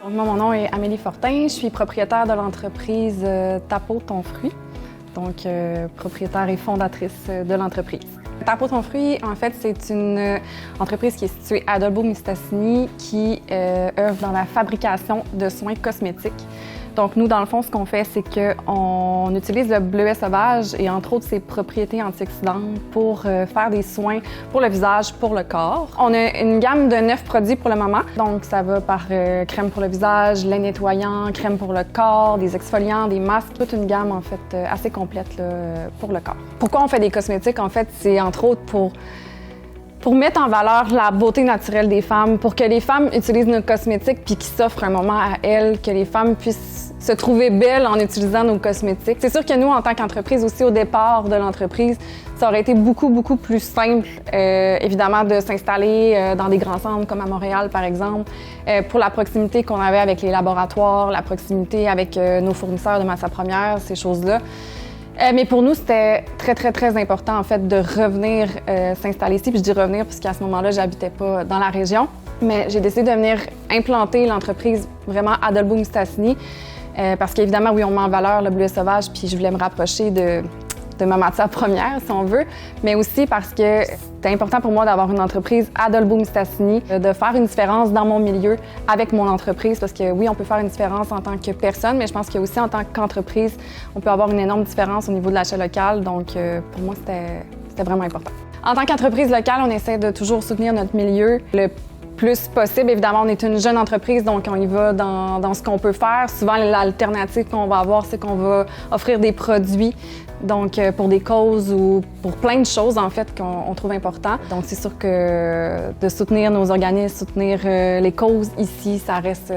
Donc, moi, mon nom est Amélie Fortin. Je suis propriétaire de l'entreprise Tapo Ton Fruit, donc propriétaire et fondatrice de l'entreprise. Tapo Ton Fruit, en fait, c'est une entreprise qui est située à Dolbeau-Mistassini qui œuvre dans la fabrication de soins cosmétiques. Donc, nous, dans le fond, ce qu'on fait, c'est qu'on utilise le bleuet sauvage et entre autres ses propriétés antioxydantes pour faire des soins pour le visage, pour le corps. On a une gamme de 9 produits pour le moment. Donc, ça va par crème pour le visage, lait nettoyant, crème pour le corps, des exfoliants, des masques, toute une gamme, en fait, assez complète là, pour le corps. Pourquoi on fait des cosmétiques? En fait, c'est entre autres pour mettre en valeur la beauté naturelle des femmes, pour que les femmes utilisent nos cosmétiques puis qu'ils s'offrent un moment à elles, que les femmes puissent se trouver belles en utilisant nos cosmétiques. C'est sûr que nous, en tant qu'entreprise, aussi au départ de l'entreprise, ça aurait été beaucoup plus simple, évidemment, de s'installer dans des grands centres comme à Montréal, par exemple, pour la proximité qu'on avait avec les laboratoires, la proximité avec nos fournisseurs de matières premières, ces choses-là. Mais pour nous, c'était très important, en fait, de revenir s'installer ici. Puis je dis revenir parce qu'à ce moment-là, j'habitais pas dans la région. Mais j'ai décidé de venir implanter l'entreprise vraiment à Dolbeau-Mistassini parce qu'évidemment, oui, on met en valeur le bleuet sauvage, puis je voulais me rapprocher de ma matière première, si on veut, mais aussi parce que c'était important pour moi d'avoir une entreprise à Dolbeau-Mistassini, de faire une différence dans mon milieu avec mon entreprise, parce que oui, on peut faire une différence en tant que personne, mais je pense qu'aussi en tant qu'entreprise, on peut avoir une énorme différence au niveau de l'achat local, donc pour moi, c'était vraiment important. En tant qu'entreprise locale, on essaie de toujours soutenir notre milieu le plus possible. Évidemment, on est une jeune entreprise, donc on y va dans ce qu'on peut faire. Souvent, l'alternative qu'on va avoir, c'est qu'on va offrir des produits, donc pour des causes ou pour plein de choses, en fait, qu'on trouve important. Donc, c'est sûr que de soutenir nos organismes, soutenir les causes ici, ça reste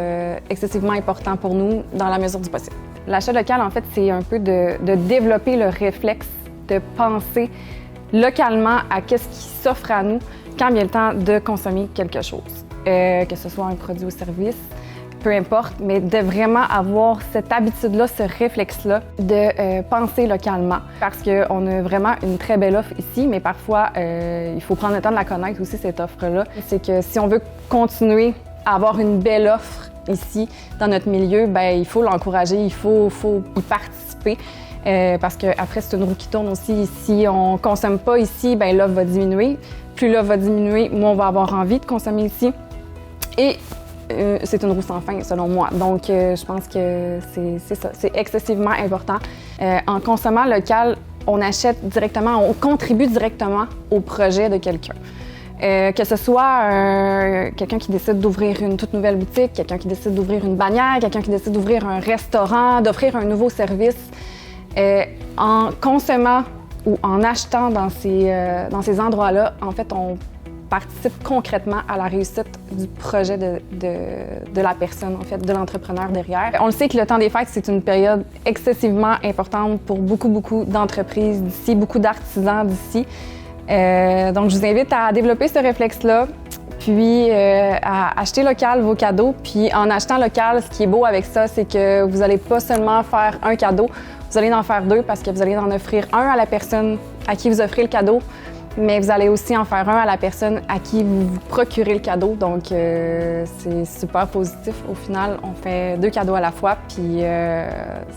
excessivement important pour nous dans la mesure du possible. L'achat local, en fait, c'est un peu de développer le réflexe de penser localement à qu'est-ce qui s'offre à nous quand vient le temps de consommer quelque chose, que ce soit un produit ou service, peu importe, mais de vraiment avoir cette habitude-là, ce réflexe-là de penser localement parce qu'on a vraiment une très belle offre ici, mais parfois, il faut prendre le temps de la connaître aussi, cette offre-là. C'est que si on veut continuer à avoir une belle offre ici, dans notre milieu, bien, il faut l'encourager, il faut y participer. Parce qu'après, c'est une roue qui tourne aussi. Si on ne consomme pas ici, bien, l'offre va diminuer. Plus l'offre va diminuer, moins on va avoir envie de consommer ici. Et c'est une roue sans fin, selon moi. Donc, je pense que c'est ça. C'est excessivement important. En consommant local, on achète directement, on contribue directement au projet de quelqu'un. Que ce soit quelqu'un qui décide d'ouvrir une toute nouvelle boutique, quelqu'un qui décide d'ouvrir une bannière, quelqu'un qui décide d'ouvrir un restaurant, d'offrir un nouveau service. En consommant ou en achetant dans ces endroits-là, en fait, on participe concrètement à la réussite du projet de la personne, en fait, de l'entrepreneur derrière. On le sait que le temps des fêtes, c'est une période excessivement importante pour beaucoup d'entreprises d'ici, beaucoup d'artisans d'ici. Donc, je vous invite à développer ce réflexe-là, puis à acheter local vos cadeaux. Puis en achetant local, ce qui est beau avec ça, c'est que vous n'allez pas seulement faire un cadeau, vous allez en faire deux parce que vous allez en offrir un à la personne à qui vous offrez le cadeau, mais vous allez aussi en faire un à la personne à qui vous procurez le cadeau. Donc, c'est super positif. Au final, on fait 2 cadeaux à la fois, puis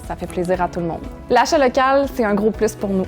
ça fait plaisir à tout le monde. L'achat local, c'est un gros plus pour nous.